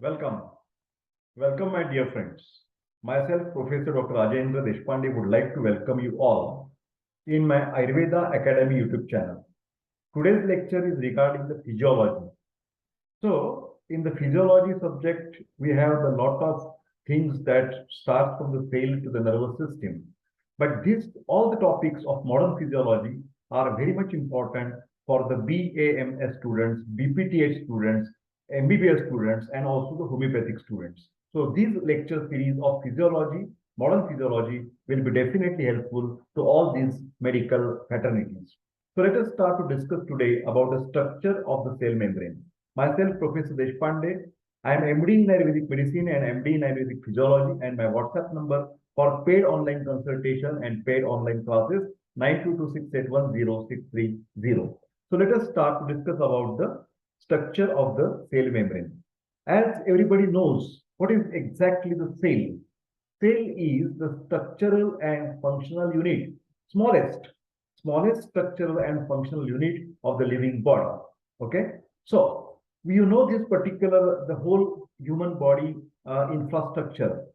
Welcome. Welcome, my dear friends. Myself, Professor Dr. Rajendra Deshpande, would like to welcome you all in my Ayurveda Academy YouTube channel. Today's lecture is regarding the physiology. So, in the physiology subject, we have a lot of things that start from the cell to the nervous system. But all the topics of modern physiology are very much important for the BAMS students, BPTH students, MBBS students, and also the homeopathic students. So these lecture series of physiology, modern physiology, will be definitely helpful to all these medical fraternities. So let us start to discuss today about the structure of the cell membrane. Myself, Professor Deshpande, I am MD in Ayurvedic Medicine and MD in Ayurvedic Physiology, and my WhatsApp number for paid online consultation and paid online classes 9226810630. So let us start to discuss about the structure of the cell membrane. As everybody knows, what is exactly the cell? Cell is the structural and functional unit, smallest structural and functional unit of the living body. Okay, so you know this particular the whole human body infrastructure.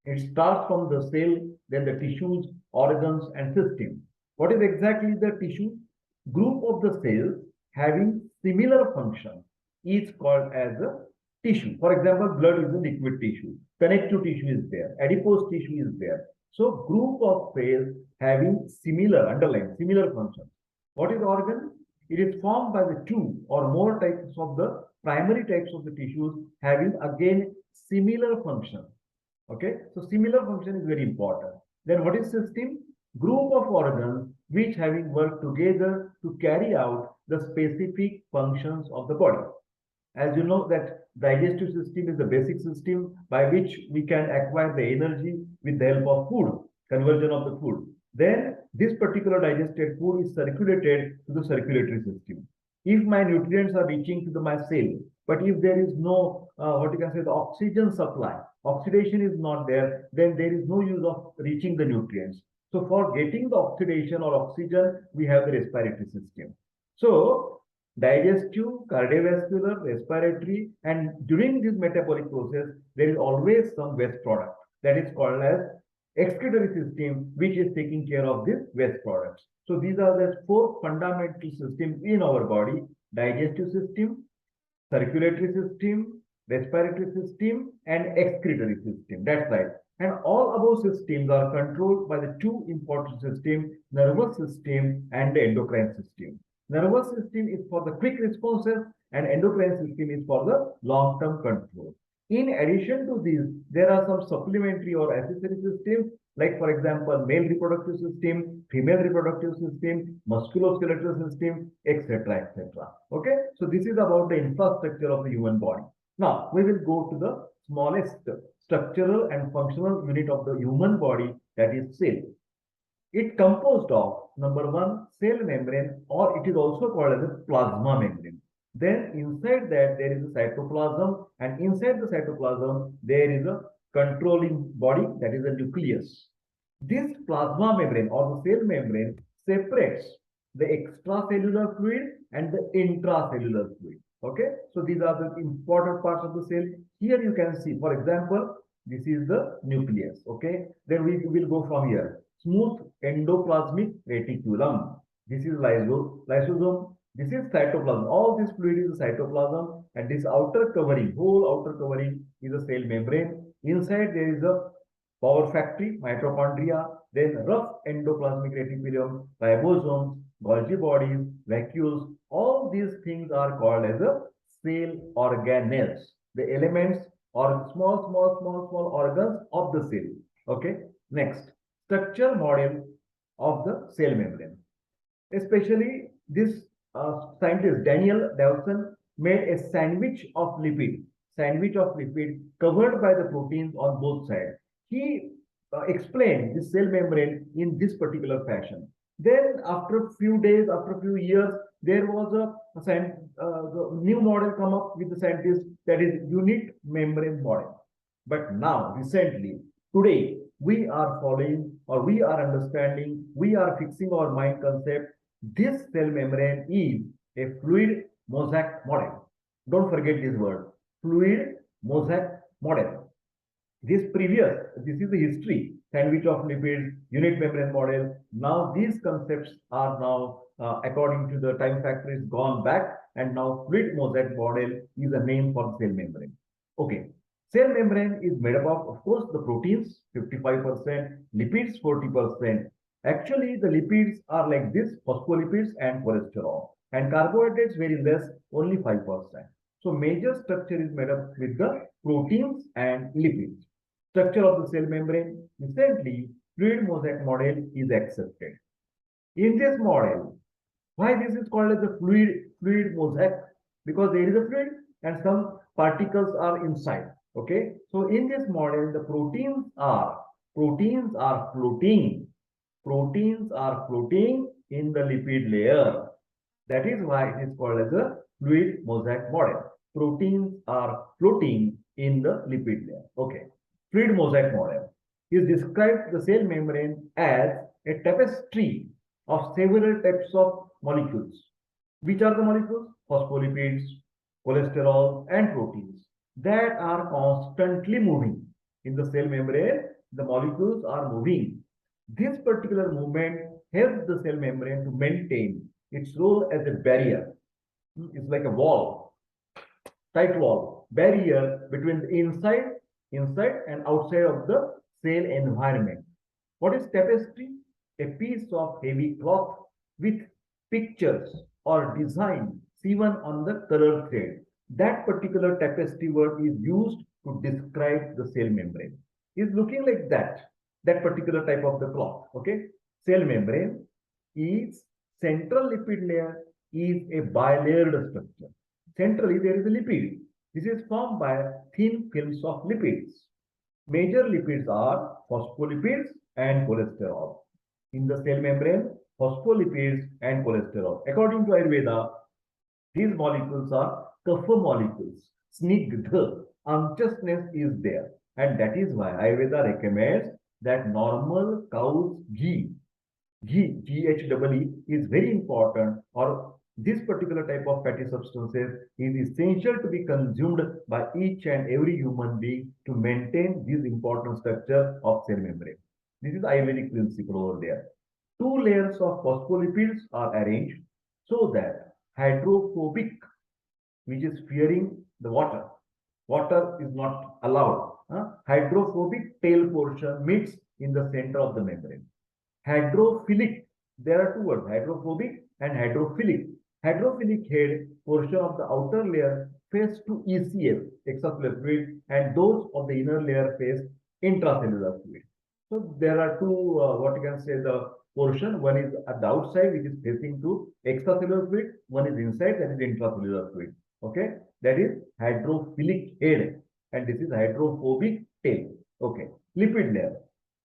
It starts from the cell, then the tissues, organs, and system. What is exactly the tissue? Group of the cells having similar function is called as a tissue. For example, blood is a liquid tissue. Connective tissue is there. Adipose tissue is there. So, group of cells having similar functions. What is organ? It is formed by the two or more types of the primary types of the tissues having again similar function. Okay, so similar function is very important. Then what is system? Group of organs which having worked together to carry out the specific functions of the body. As you know that digestive system is the basic system by which we can acquire the energy with the help of food, conversion of the food. Then this particular digested food is circulated to the circulatory system. If my nutrients are reaching to my cell, but if there is no, the oxygen supply, oxidation is not there, then there is no use of reaching the nutrients. So for getting the oxidation or oxygen, we have the respiratory system. So digestive, cardiovascular, respiratory, and during this metabolic process, there is always some waste product that is called as excretory system, which is taking care of this waste products. So these are the four fundamental systems in our body: digestive system, circulatory system, respiratory system, and excretory system. That's right. And all above systems are controlled by the two important systems, nervous system and the endocrine system. Nervous system is for the quick responses and endocrine system is for the long-term control. In addition to these, there are some supplementary or accessory systems, like for example, male reproductive system, female reproductive system, musculoskeletal system, etc., etc. Okay, so this is about the infrastructure of the human body. Now we will go to the smallest structural and functional unit of the human body, that is cell. It composed of number one, cell membrane, or it is also called as a plasma membrane. Then inside that there is a cytoplasm, and inside the cytoplasm there is a controlling body, that is a nucleus. This plasma membrane or the cell membrane separates the extracellular fluid and the intracellular fluid. Okay, so these are the important parts of the cell. Here you can see, for example, this is the nucleus. Okay, then we will go from here. Smooth endoplasmic reticulum. This is lysosome. This is cytoplasm. All this fluid is the cytoplasm, and this outer covering, whole outer covering, is a cell membrane. Inside there is a power factory, mitochondria, then rough endoplasmic reticulum, ribosomes, Golgi bodies, vacuoles. All these things are called as a cell organelles, the elements or small organs of the cell. Okay, next, structure model of the cell membrane. Especially this scientist Daniel Dawson made a sandwich of lipid covered by the proteins on both sides. He explained the cell membrane in this particular fashion. Then after a few days, after a few years, there was a new model come up with the scientists, that is unit membrane model. But now, recently, today, we are following or we are understanding, we are fixing our mind concept. This cell membrane is a fluid mosaic model. Don't forget this word, fluid mosaic model. This is the history, sandwich of lipids, unit membrane model. Now these concepts are now, according to the time factor, is gone back, and now fluid mosaic model is a name for cell membrane. Okay, cell membrane is made up of course, the proteins, 55%, lipids, 40%. Actually, the lipids are like this, phospholipids and cholesterol, and carbohydrates very less, only 5%. So major structure is made up with the proteins and lipids. Structure of the cell membrane. Recently, fluid mosaic model is accepted. In this model, why this is called as the fluid mosaic? Because there is a fluid and some particles are inside. Okay, so in this model, the proteins are floating. Proteins are floating in the lipid layer. That is why it is called as a fluid mosaic model. Proteins are floating in the lipid layer. Okay. Fluid mosaic model is described the cell membrane as a tapestry of several types of molecules. Which are the molecules? Phospholipids, cholesterol, and proteins that are constantly moving. In the cell membrane, the molecules are moving. This particular movement helps the cell membrane to maintain its role as a barrier. It's like a wall, tight wall, barrier between the inside and outside of the cell environment. What is tapestry? A piece of heavy cloth with pictures or design sewn on the color thread. That particular tapestry word is used to describe the cell membrane. Is looking like that particular type of the cloth. Okay, cell membrane is central lipid layer is a bilayered structure. Centrally there is a lipid. This is formed by thin films of lipids. Major lipids are phospholipids and cholesterol. In the cell membrane, phospholipids and cholesterol. According to Ayurveda, these molecules are kapha molecules. Snigdha, unctuousness is there. And that is why Ayurveda recommends that normal cow's ghee, GHEE, is very important, or this particular type of fatty substances is essential to be consumed by each and every human being to maintain this important structure of cell membrane. This is Ayurvedic principle over there. Two layers of phospholipids are arranged so that hydrophobic, which is fearing the water, is not allowed. Hydrophobic tail portion meets in the center of the membrane. Hydrophilic, there are two words, hydrophobic and hydrophilic. Hydrophilic head portion of the outer layer face to ECF, extracellular fluid, and those of the inner layer face intracellular fluid. So there are two, what you can say, the portion. One is at the outside, which is facing to extracellular fluid. One is inside, that is intracellular fluid. Okay, that is hydrophilic head, and this is hydrophobic tail. Okay, lipid layer.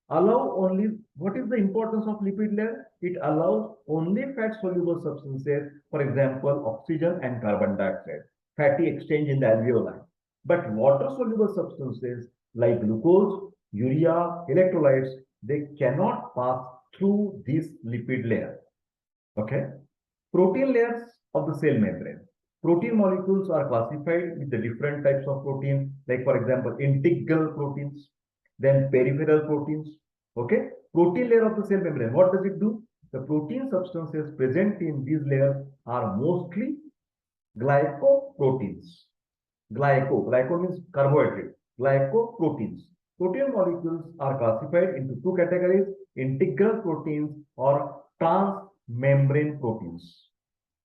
Allow only, what is the importance of lipid layer? It allows only fat soluble substances, for example, oxygen and carbon dioxide, fatty exchange in the alveoli. But water soluble substances like glucose, urea, electrolytes, they cannot pass through this lipid layer. Okay. Protein layers of the cell membrane. Protein molecules are classified with the different types of proteins, like for example, integral proteins, then peripheral proteins. Okay, protein layer of the cell membrane. What does it do? The protein substances present in these layers are mostly glycoproteins. Glyco means carbohydrate. Glycoproteins. Protein molecules are classified into two categories: integral proteins or transmembrane proteins.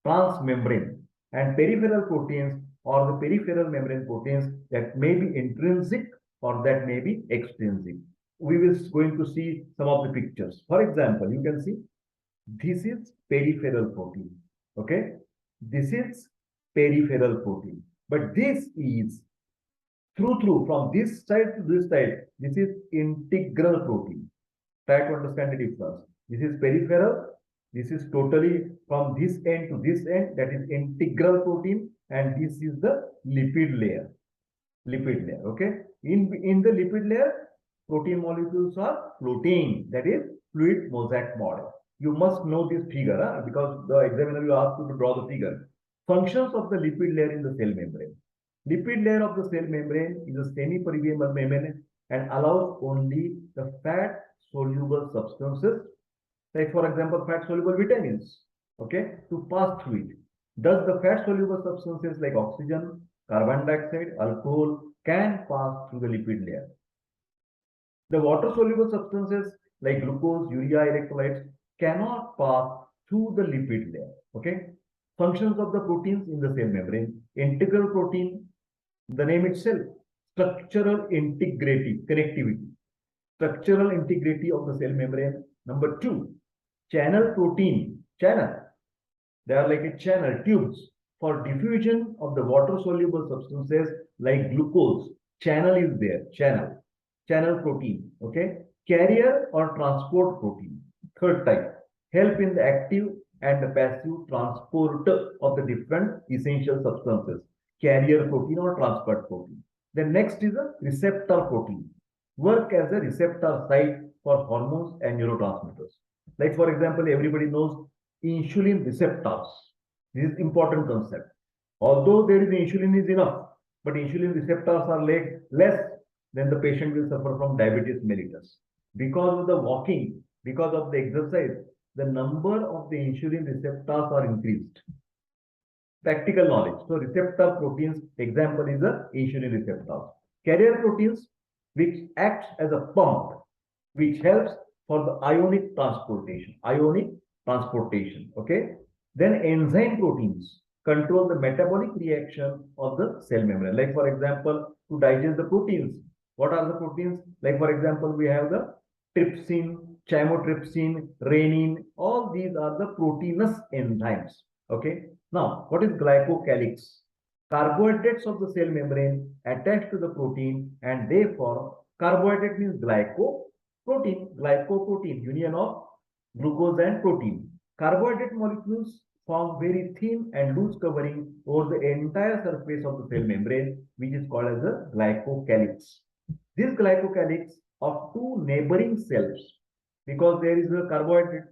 Transmembrane, and peripheral proteins or the peripheral membrane proteins that may be intrinsic or that may be extrinsic. We will going to see some of the pictures. For example, you can see this is peripheral protein. Okay, this is peripheral protein, but this is through from this side to this side. This is integral protein. Try to understand the difference. This is peripheral. This is totally from this end to this end. That is integral protein, and this is the lipid layer. Lipid layer. Okay. In the lipid layer, protein molecules are floating. That is fluid mosaic model. You must know this figure because the examiner will ask you to draw the figure. Functions of the lipid layer in the cell membrane. Lipid layer of the cell membrane is a semi-permeable membrane and allows only the fat-soluble substances, like for example, fat-soluble vitamins, okay, to pass through it. Thus, the fat-soluble substances like oxygen, carbon dioxide, alcohol can pass through the lipid layer. The water-soluble substances like glucose, urea, electrolytes cannot pass through the lipid layer. Okay. Functions of the proteins in the cell membrane. Integral protein, the name itself, structural integrity, connectivity. Structural integrity of the cell membrane. Number two, channel protein, channel. They are like a channel, tubes for diffusion of the water-soluble substances like glucose. Channel is there, channel protein, okay? Carrier or transport protein. Third type, help in the active and the passive transport of the different essential substances. Carrier protein or transport protein. The next is a receptor protein. Work as a receptor site for hormones and neurotransmitters. Like for example, everybody knows insulin receptors. This is important concept. Although there is insulin is enough, but insulin receptors are less, then the patient will suffer from diabetes mellitus. Because of the walking, because of the exercise, the number of the insulin receptors are increased. Practical knowledge. So receptor proteins, example is the insulin receptors. Carrier proteins, which acts as a pump, which helps for the ionic transportation. Okay. Then enzyme proteins control the metabolic reaction of the cell membrane. Like for example, to digest the proteins. What are the proteins? Like for example, we have the trypsin, chymotrypsin, renin. All these are the proteinous enzymes. Okay. Now, what is glycocalyx? Carbohydrates of the cell membrane attached to the protein and they form carbohydrate means glycoprotein, union of glucose and protein. Carbohydrate molecules form very thin and loose covering over the entire surface of the cell membrane, which is called as a glycocalyx. This glycocalyx of two neighboring cells, because there is a carbohydrate,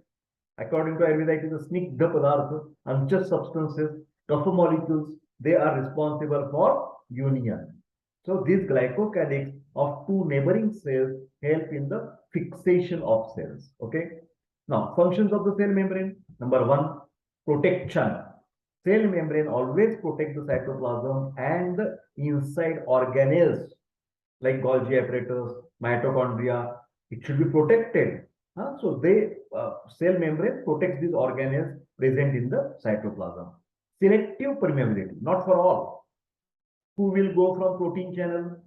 according to Ayurveda, it is a snigdha padartha, unjust substances, kapha molecules, they are responsible for union. So this glycocalyx of two neighboring cells help in the fixation of cells. Okay. Now, functions of the cell membrane. Number one, protection. Cell membrane always protect the cytoplasm and the inside organelles like Golgi apparatus, mitochondria. It should be protected. So cell membrane protects these organelles present in the cytoplasm. Selective permeability, not for all. Who will go from protein channel?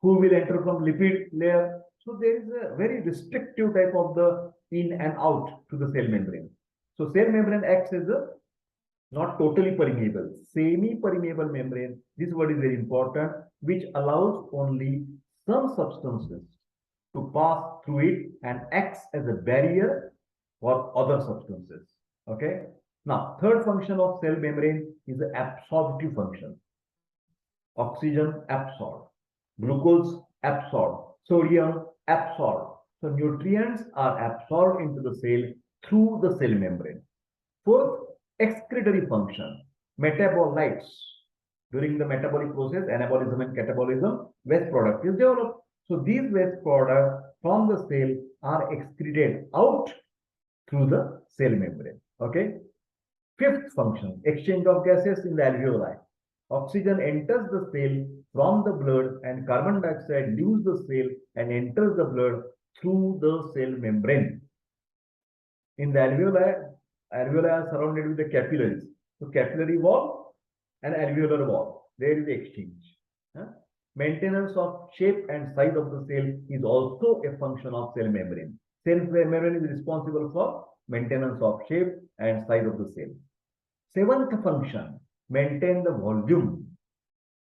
Who will enter from lipid layer? So there is a very restrictive type of the in and out to the cell membrane. So cell membrane acts as a not totally permeable, semi-permeable membrane. This word is very important, which allows only some substances to pass through it and acts as a barrier for other substances. Okay. Now, third function of cell membrane is the absorptive function. Oxygen absorbed, glucose absorbed, sodium absorbed. So nutrients are absorbed into the cell through the cell membrane. Fourth, excretory function, metabolites. During the metabolic process, anabolism and catabolism, waste product is developed. So these waste products from the cell are excreted out through the cell membrane. Okay. Fifth function, exchange of gases in the alveoli. Oxygen enters the cell from the blood and carbon dioxide leaves the cell and enters the blood through the cell membrane. In the alveoli are surrounded with the capillaries. So capillary wall and alveolar wall. There is exchange. Maintenance of shape and size of the cell is also a function of cell membrane. Cell membrane is responsible for maintenance of shape and size of the cell. Seventh function, maintain the volume.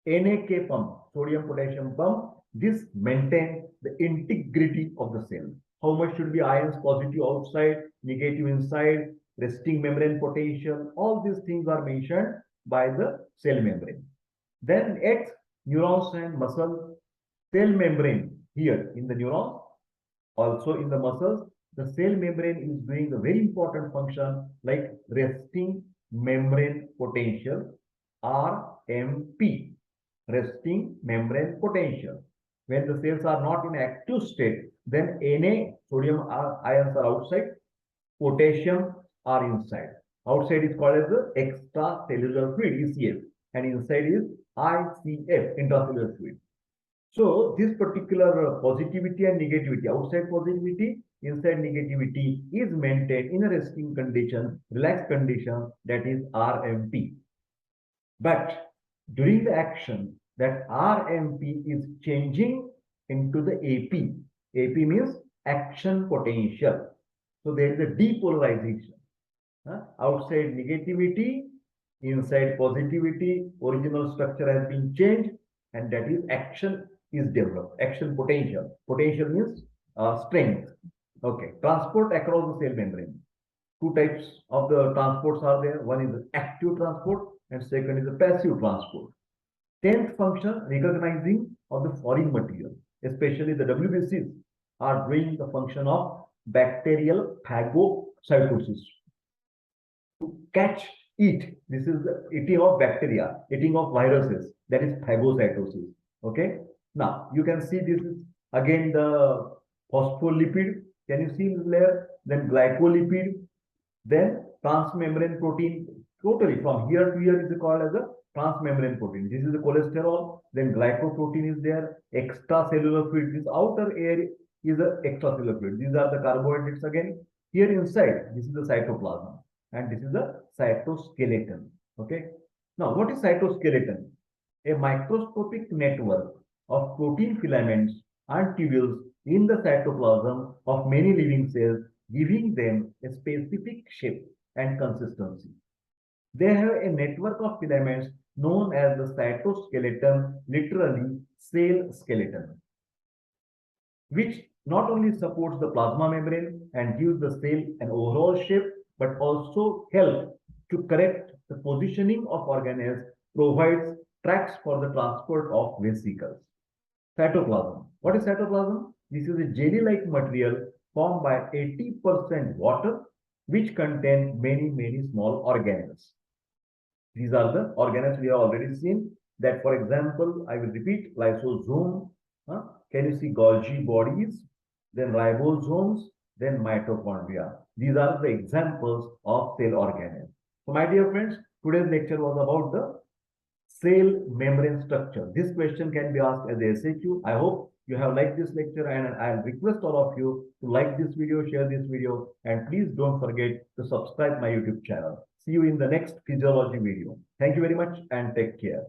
NAK pump, sodium potassium pump, this maintains the integrity of the cell. How much should be ions positive outside, negative inside, resting membrane potential, all these things are mentioned by the cell membrane. Then eighth, neurons and muscle, cell membrane here in the neurons, also in the muscles, the cell membrane is doing a very important function like resting membrane potential, RMP. resting membrane potential. When the cells are not in active state, then Na, sodium ions are outside, potassium are inside. Outside is called as the extracellular fluid, ECF, and inside is ICF, intracellular fluid. So this particular positivity and negativity, outside positivity, inside negativity is maintained in a resting condition, relaxed condition, that is RMP. But during the action, that RMP is changing into the AP. AP means action potential. So there is a depolarization. Outside negativity, inside positivity, original structure has been changed, and that is action is developed. Action potential. Potential means strength. Okay. Transport across the cell membrane. Two types of the transports are there. One is the active transport, and second is the passive transport. 10th function, recognizing of the foreign material, especially the WBCs are doing the function of bacterial phagocytosis. To catch, eat. This is the eating of bacteria, eating of viruses. That is phagocytosis. Okay. Now you can see this is again the phospholipid. Can you see this layer? Then glycolipid. Then transmembrane protein. Totally from here to here is called as a transmembrane protein. This is the cholesterol. Then glycoprotein is there. Extracellular fluid. This outer air is the extracellular fluid. These are the carbohydrates again. Here inside, this is the cytoplasm. And this is the cytoskeleton. Okay. Now, what is cytoskeleton? A microscopic network of protein filaments and tubules in the cytoplasm of many living cells, giving them a specific shape and consistency. They have a network of filaments known as the cytoskeleton, literally cell skeleton, which not only supports the plasma membrane and gives the cell an overall shape, but also help to correct the positioning of organelles, provides tracks for the transport of vesicles. Cytoplasm. What is cytoplasm? This is a jelly-like material formed by 80% water, which contain many small organelles. These are the organelles we have already seen. That, for example, I will repeat: lysosome. Can you see Golgi bodies? Then ribosomes. Then mitochondria. These are the examples of cell organelles. So, my dear friends, today's lecture was about the cell membrane structure. This question can be asked as a SAQ. I hope you have liked this lecture, and I'll request all of you to like this video, share this video, and please don't forget to subscribe my YouTube channel. See you in the next physiology video. Thank you very much and take care.